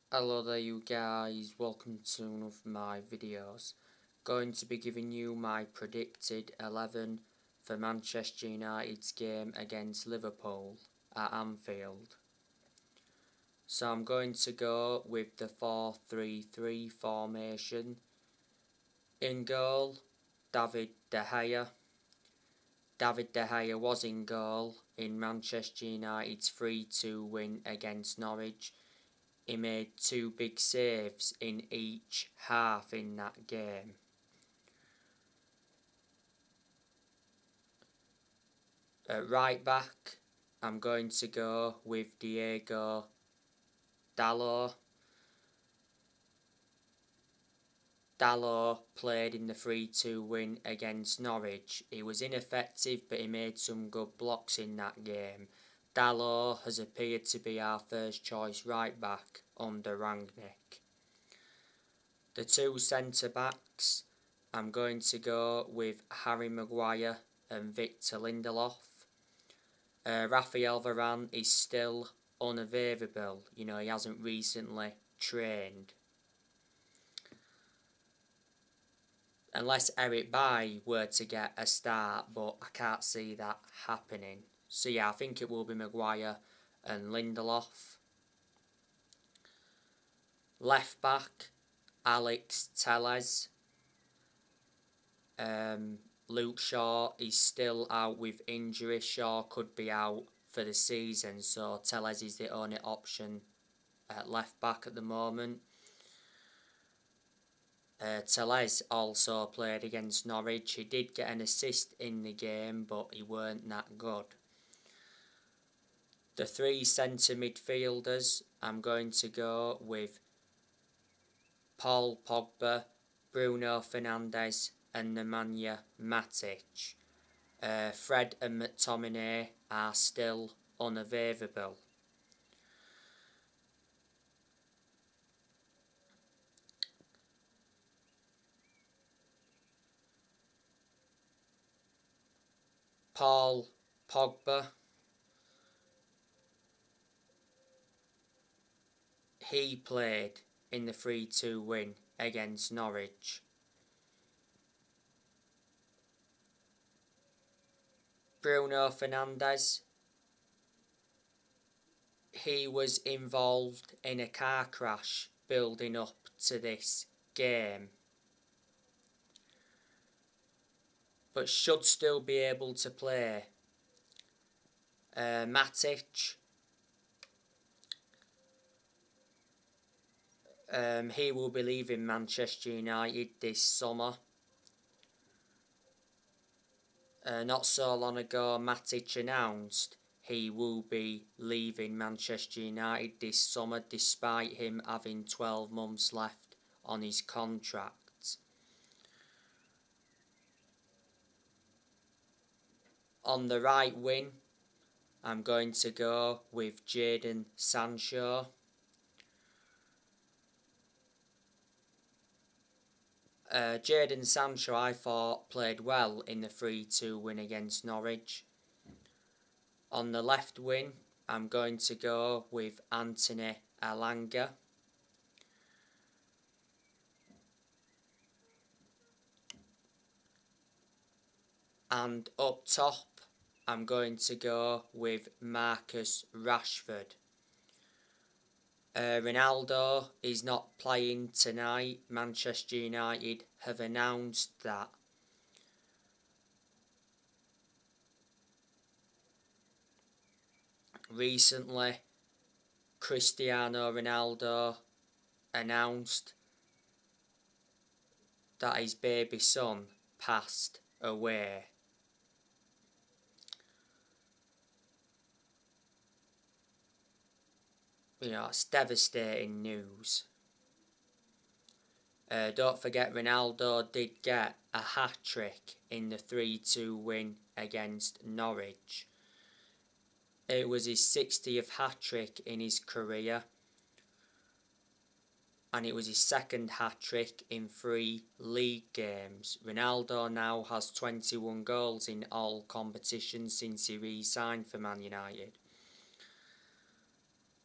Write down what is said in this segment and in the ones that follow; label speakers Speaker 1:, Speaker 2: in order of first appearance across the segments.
Speaker 1: Hello there you guys, welcome to one of my videos. Going to be giving you my predicted 11 for Manchester United's game against Liverpool at Anfield. So I'm going to go with the 4-3-3 formation. In goal, David De Gea. David De Gea was in goal in Manchester United's 3-2 win against Norwich. He made 2 big saves in each half in that game. At right back, I'm going to go with Diego Dalot. Dalot played in the 3-2 win against Norwich. He was ineffective, but he made some good blocks in that game. Dalot has appeared to be our first choice right back under Rangnick. The two centre backs, I'm going to go with Harry Maguire and Victor Lindelof. Raphael Varane is still unavailable. He hasn't recently trained. Unless Eric Bailly were to get a start, but I can't see that happening. So yeah, I think it will be Maguire and Lindelof. Left back, Alex Telles. Luke Shaw is still out with injury. Shaw could be out for the season, so Telles is the only option at left back at the moment. Telles also played against Norwich. He did get an assist in the game, but he weren't that good. The 3 centre midfielders, I'm going to go with Paul Pogba, Bruno Fernandes and Nemanja Matic. Fred and McTominay are still unavailable. Paul Pogba, he played in the 3-2 win against Norwich. Bruno Fernandes, he was involved in a car crash building up to this game, but should still be able to play. Matic, he will be leaving Manchester United this summer. Not so long ago, Matic announced he will be leaving Manchester United this summer, despite him having 12 months left on his contract. On the right wing, I'm going to go with Jadon Sancho. Jadon Sancho, I thought, played well in the 3-2 win against Norwich. On the left wing, I'm going to go with Anthony Elanga. And up top, I'm going to go with Marcus Rashford. Ronaldo is not playing tonight. Manchester United have announced that. Recently, Cristiano Ronaldo announced that his baby son passed away. It's devastating news. Don't forget, Ronaldo did get a hat-trick in the 3-2 win against Norwich. It was his 60th hat-trick in his career, and it was his second hat-trick in 3 league games. Ronaldo now has 21 goals in all competitions since he re-signed for Man United.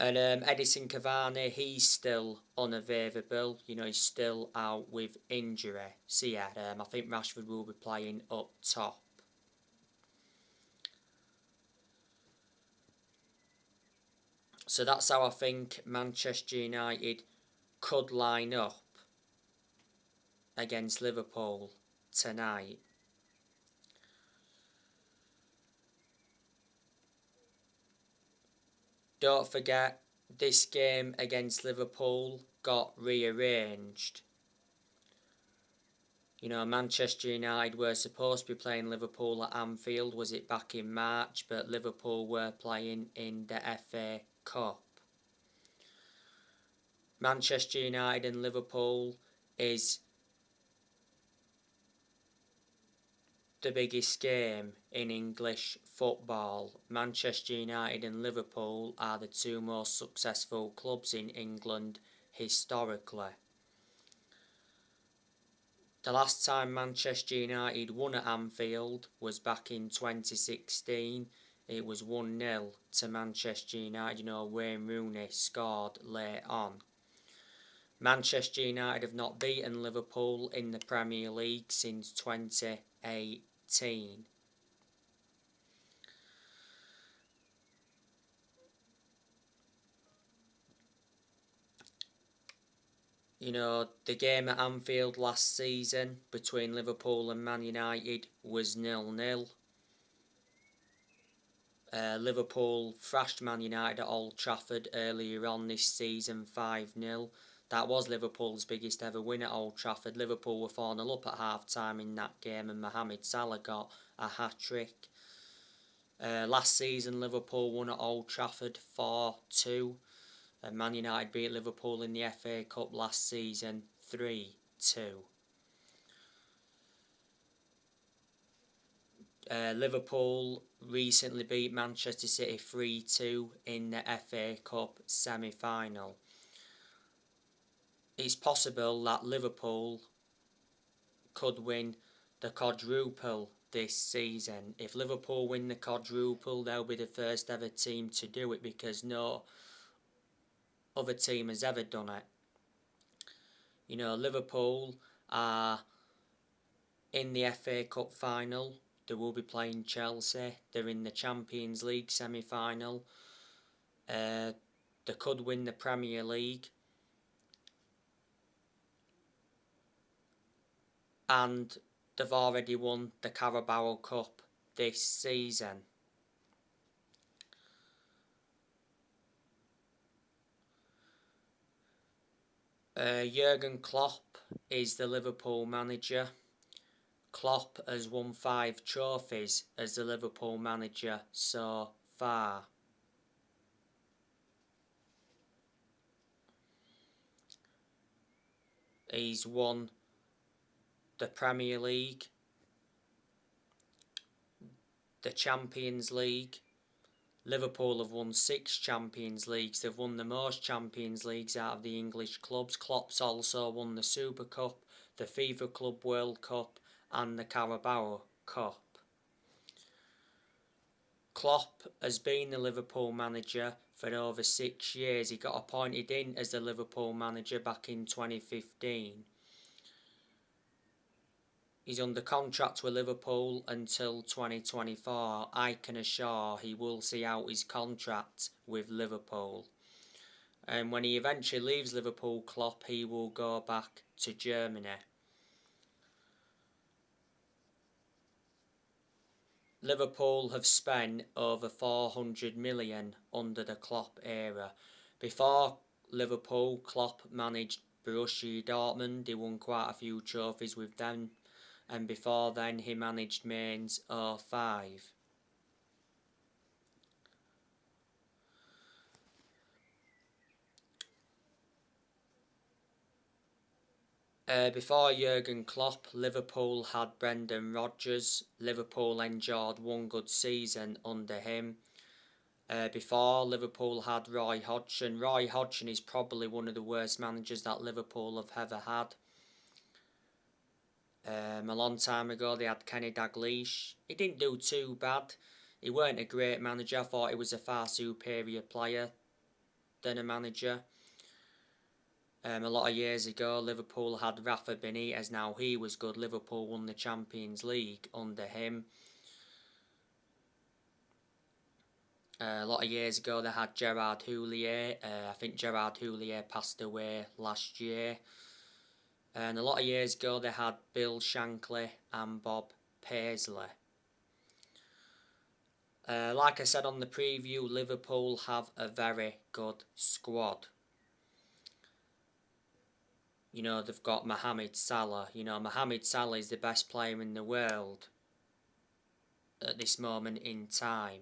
Speaker 1: And Edison Cavani, he's still unavailable. You know, he's still out with injury. So yeah, I think Rashford will be playing up top. So that's how I think Manchester United could line up against Liverpool tonight. Don't forget, this game against Liverpool got rearranged. You know, Manchester United were supposed to be playing Liverpool at Anfield, was it back in March, but Liverpool were playing in the FA Cup. Manchester United and Liverpool is the biggest game in English football. Manchester United and Liverpool are the two most successful clubs in England historically. The last time Manchester United won at Anfield was back in 2016. It was 1-0 to Manchester United. You know, Wayne Rooney scored late on. Manchester United have not beaten Liverpool in the Premier League since 2018. You know, the game at Anfield last season between Liverpool and Man United was 0-0. Liverpool thrashed Man United at Old Trafford earlier on this season 5-0. That was Liverpool's biggest ever win at Old Trafford. Liverpool were 4-0 up at half-time in that game and Mohamed Salah got a hat-trick. Last season Liverpool won at Old Trafford 4-2. Man United beat Liverpool in the FA Cup last season 3-2. Liverpool recently beat Manchester City 3-2 in the FA Cup semi-final. It's possible that Liverpool could win the quadruple this season. If Liverpool win the quadruple, they'll be the first ever team to do it because no other team has ever done it. You know, Liverpool are in the FA Cup final. They will be playing Chelsea. They're in the Champions League semi-final. They could win the Premier League. And they've already won the Carabao Cup this season. Jurgen Klopp is the Liverpool manager. Klopp has won 5 trophies as the Liverpool manager so far. He's won the Premier League, the Champions League. Liverpool have won 6 Champions Leagues. They've won the most Champions Leagues out of the English clubs. Klopp's also won the Super Cup, the FIFA Club World Cup and the Carabao Cup. Klopp has been the Liverpool manager for over 6 years. He got appointed in as the Liverpool manager back in 2015. He's under contract with Liverpool until 2024. I can assure he will see out his contract with Liverpool. And when he eventually leaves Liverpool, Klopp, he will go back to Germany. Liverpool have spent over 400 million under the Klopp era. Before Liverpool, Klopp managed Borussia Dortmund. He won quite a few trophies with them. And before then he managed Mainz 05. Before Jurgen Klopp, Liverpool had Brendan Rodgers. Liverpool enjoyed one good season under him. Before, Liverpool had Roy Hodgson. Roy Hodgson is probably one of the worst managers that Liverpool have ever had. A long time ago they had Kenny Dalglish. He didn't do too bad. He weren't a great manager. I thought he was a far superior player than a manager. A lot of years ago, Liverpool had Rafa Benitez. Now he was good. Liverpool won the Champions League under him. A lot of years ago, they had Gerard Houllier. I think Gerard Houllier passed away last year. And a lot of years ago, they had Bill Shankly and Bob Paisley. Like I said on the preview, Liverpool have a very good squad. You know, they've got Mohamed Salah. You know, Mohamed Salah is the best player in the world at this moment in time.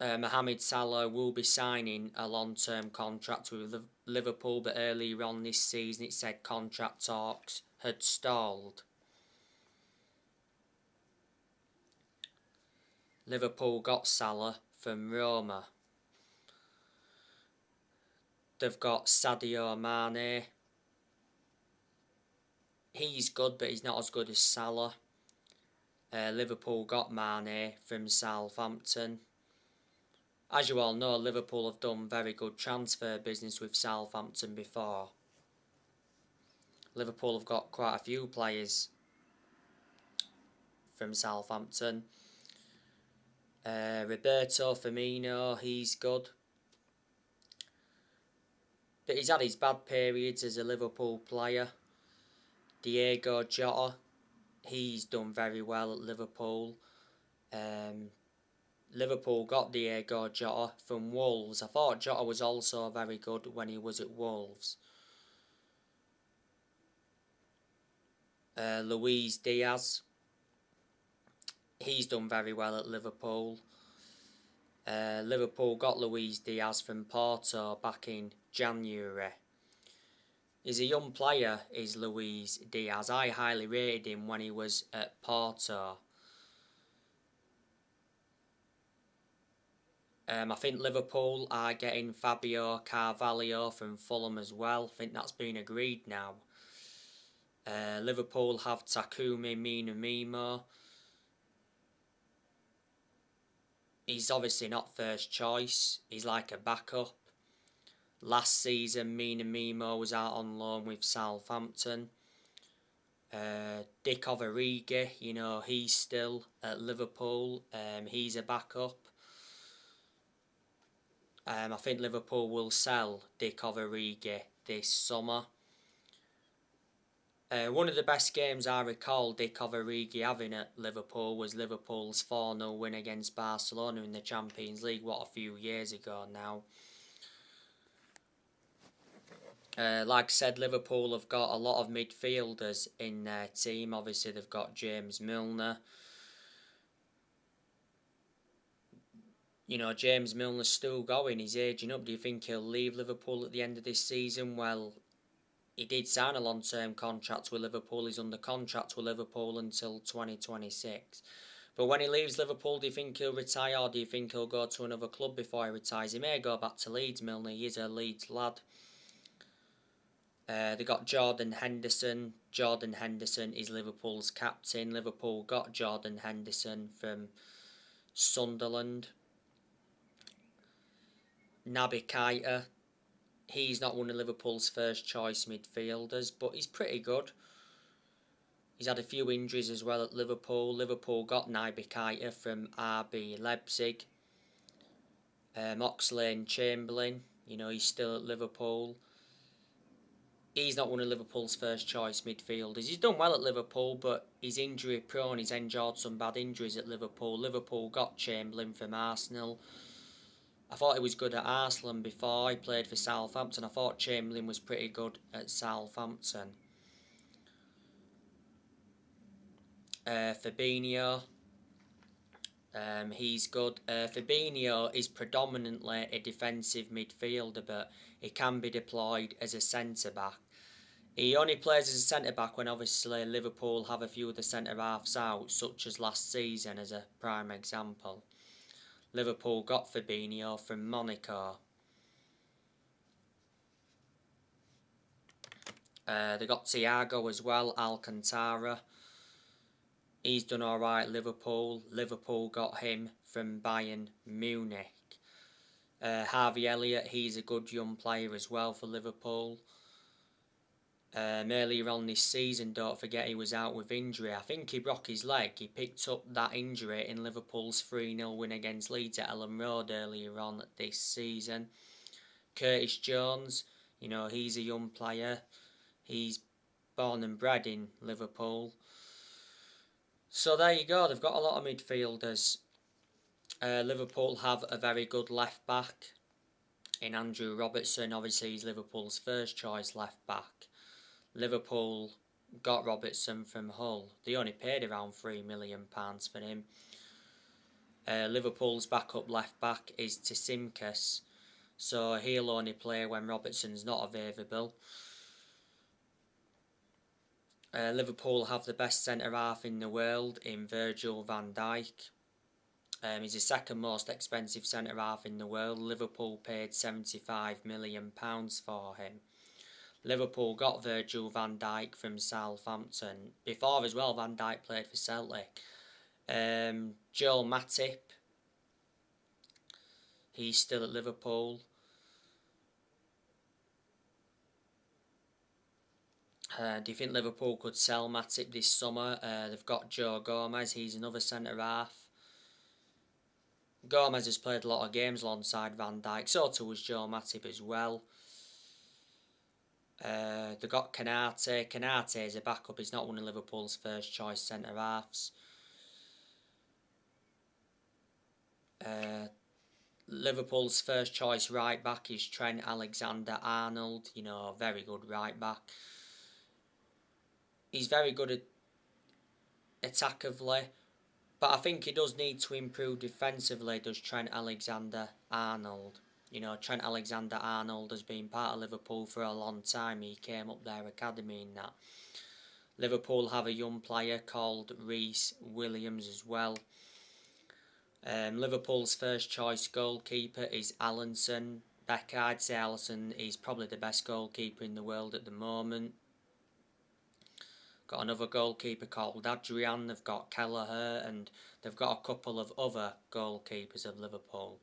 Speaker 1: Mohamed Salah will be signing a long-term contract with Liverpool, but earlier on this season it said contract talks had stalled. Liverpool got Salah from Roma. They've got Sadio Mane. He's good, but he's not as good as Salah. Liverpool got Mane from Southampton. As you all know, Liverpool have done very good transfer business with Southampton before. Liverpool have got quite a few players from Southampton. Roberto Firmino, he's good. But he's had his bad periods as a Liverpool player. Diego Jota, he's done very well at Liverpool. Liverpool got Diego Jota from Wolves. I thought Jota was also very good when he was at Wolves. Luis Diaz, he's done very well at Liverpool. Liverpool got Luis Diaz from Porto back in January. He's a young player, is Luis Diaz. I highly rated him when he was at Porto. I think Liverpool are getting Fabio Carvalho from Fulham as well. I think that's been agreed now. Liverpool have Takumi Minamino. He's obviously not first choice. He's like a backup. Last season, Minamino was out on loan with Southampton. Dick Origi, you know, he's still at Liverpool. He's a backup. I think Liverpool will sell Dick Origi this summer. One of the best games I recall Dick Origi having at Liverpool was Liverpool's 4-0 win against Barcelona in the Champions League, a few years ago now. Like I said, Liverpool have got a lot of midfielders in their team. Obviously, they've got James Milner. You know, James Milner's still going. He's aging up. Do you think he'll leave Liverpool at the end of this season? Well, he did sign a long-term contract with Liverpool. He's under contract with Liverpool until 2026. But when he leaves Liverpool, do you think he'll retire, or do you think he'll go to another club before he retires? He may go back to Leeds, Milner. He is a Leeds lad. They got Jordan Henderson. Jordan Henderson is Liverpool's captain. Liverpool got Jordan Henderson from Sunderland. Naby Keita, he's not one of Liverpool's first choice midfielders, but he's pretty good. He's had a few injuries as well at Liverpool. Liverpool got Naby Keita from RB Leipzig. Oxlade-Chamberlain, you know, he's still at Liverpool. He's not one of Liverpool's first choice midfielders. He's done well at Liverpool, but he's injury prone. He's endured some bad injuries at Liverpool. Liverpool got Chamberlain from Arsenal. I thought he was good at Arsenal before he played for Southampton. I thought Chamberlain was pretty good at Southampton. Fabinho, he's good. Fabinho is predominantly a defensive midfielder, but he can be deployed as a centre-back. He only plays as a centre-back when obviously Liverpool have a few of the centre-halves out, such as last season as a prime example. Liverpool got Fabinho from Monaco. They got Thiago as well, Alcantara. He's done alright, Liverpool. Liverpool got him from Bayern Munich. Harvey Elliott, he's a good young player as well for Liverpool. Earlier on this season, don't forget, he was out with injury. I think he broke his leg. He picked up that injury in Liverpool's 3-0 win against Leeds at Ellen Road earlier on this season. Curtis Jones, he's a young player. He's born and bred in Liverpool. So there you go, they've got a lot of midfielders. Liverpool have a very good left back in Andrew Robertson. Obviously, he's Liverpool's first choice left back. Liverpool got Robertson from Hull. They only paid around £3 million for him. Liverpool's backup left back is Tsimkas, so he'll only play when Robertson's not available. Liverpool have the best centre-half in the world in Virgil van Dijk. He's the second most expensive centre-half in the world. Liverpool paid £75 million for him. Liverpool got Virgil van Dijk from Southampton. Before as well, Van Dijk played for Celtic. Joel Matip, he's still at Liverpool. Do you think Liverpool could sell Matip this summer? They've got Joe Gomez, he's another centre-half. Gomez has played a lot of games alongside Van Dijk, so too was Joe Matip as well. They've got Canate. Canate is a backup. He's not one of Liverpool's first choice centre-halves. Liverpool's first choice right back is Trent Alexander-Arnold. Very good right back. He's very good at attackively, but I think he does need to improve defensively, does Trent Alexander-Arnold. Trent Alexander-Arnold has been part of Liverpool for a long time. He came up their academy in that. Liverpool have a young player called Reece Williams as well. Liverpool's first choice goalkeeper is Alisson. Becca, I'd say Alisson is probably the best goalkeeper in the world at the moment. Got another goalkeeper called Adrian. They've got Kelleher, and they've got a couple of other goalkeepers of Liverpool.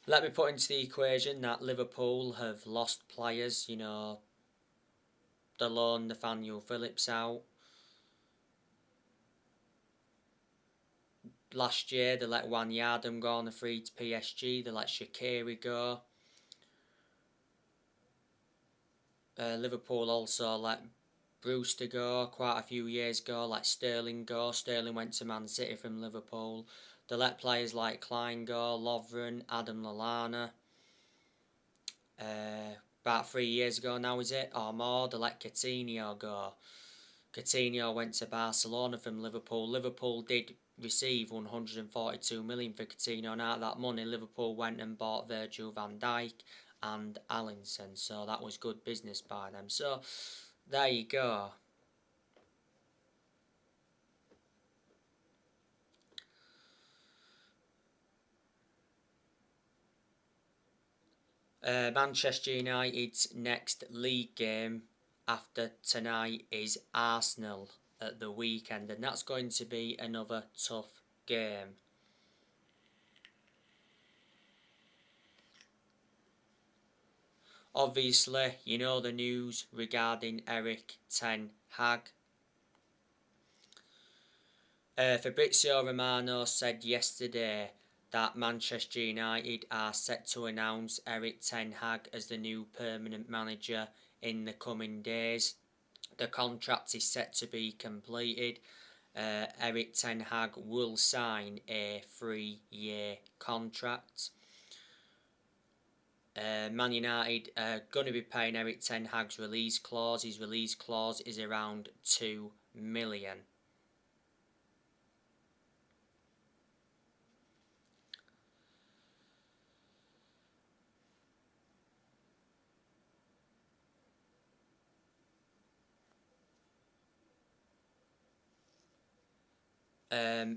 Speaker 1: Let me put into the equation that Liverpool have lost players. The loan Nathaniel Phillips out. Last year they let Wijnaldum go on a free to PSG. They let Shaqiri go. Liverpool also let Brewster go quite a few years ago. Let Sterling go. Sterling went to Man City from Liverpool. They let players like Klein go, Lovren, Adam Lallana. About 3 years ago now, is it? Or more, they let Coutinho go. Coutinho went to Barcelona from Liverpool. Liverpool did receive 142 million for Coutinho, and out of that money Liverpool went and bought Virgil van Dijk and Alisson, so that was good business by them. So there you go. Manchester United's next league game after tonight is Arsenal at the weekend, and that's going to be another tough game. Obviously, you know the news regarding Erik ten Hag. Fabrizio Romano said yesterday that Manchester United are set to announce Erik ten Hag as the new permanent manager in the coming days. The contract is set to be completed. Erik ten Hag will sign a 3-year contract. Man United are going to be paying Erik ten Hag's release clause. His release clause is around £2 million.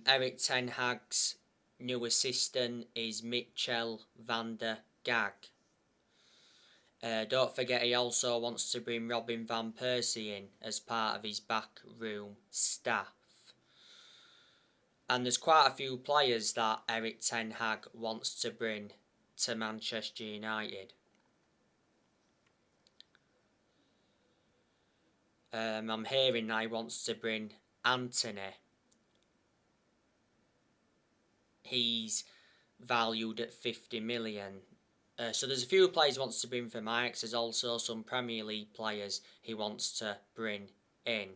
Speaker 1: Erik ten Hag's new assistant is Mitchell van der Gag. Don't forget, he also wants to bring Robin van Persie in as part of his backroom staff. And there's quite a few players that Erik ten Hag wants to bring to Manchester United. I'm hearing that he wants to bring Anthony. He's valued at 50 million. So there's a few players he wants to bring from Ajax. There's also some Premier League players he wants to bring in.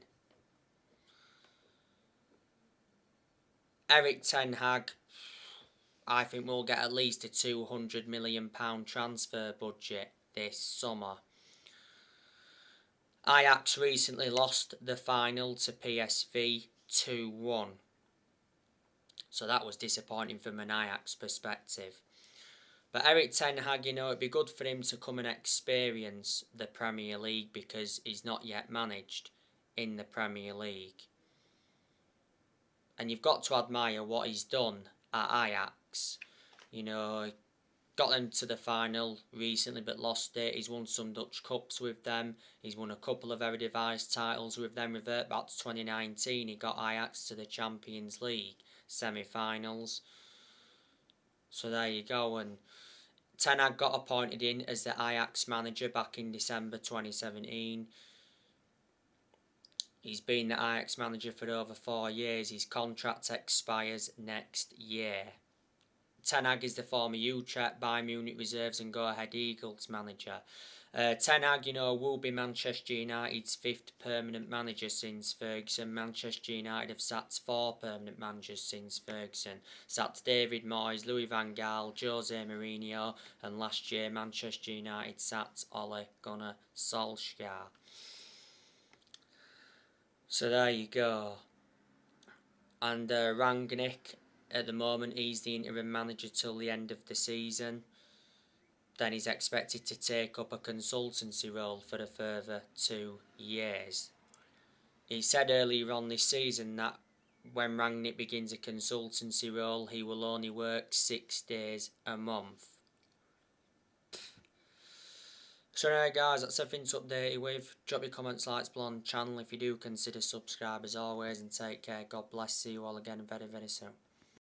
Speaker 1: Erik ten Hag, I think we'll get at least a £200 million transfer budget this summer. Ajax recently lost the final to PSV 2-1. So that was disappointing from an Ajax perspective. But Erik ten Hag, it'd be good for him to come and experience the Premier League because he's not yet managed in the Premier League. And you've got to admire what he's done at Ajax. Got them to the final recently but lost it. He's won some Dutch Cups with them. He's won a couple of Eredivisie titles with them. Revert back to 2019, he got Ajax to the Champions League semi-finals. So there you go. And Ten Hag got appointed in as the Ajax manager back in December 2017. He's been the Ajax manager for over 4 years. His contract expires next year. Ten Hag is the former Utrecht, Bayern Munich reserves and Go Ahead Eagles manager. Ten Hag, will be Manchester United's 5th permanent manager since Ferguson. Manchester United have sacked 4 permanent managers since Ferguson. Sacked David Moyes, Louis van Gaal, Jose Mourinho, and last year Manchester United sacked Ole Gunnar Solskjaer. So there you go. And Rangnick, at the moment, he's the interim manager till the end of the season. Then he's expected to take up a consultancy role for a further 2 years. He said earlier on this season that when Rangnick begins a consultancy role, he will only work 6 days a month. So anyway guys, that's everything to update you with. Drop your comments, likes below on the channel if you do consider subscribe as always, and take care. God bless. See you all again very, very soon.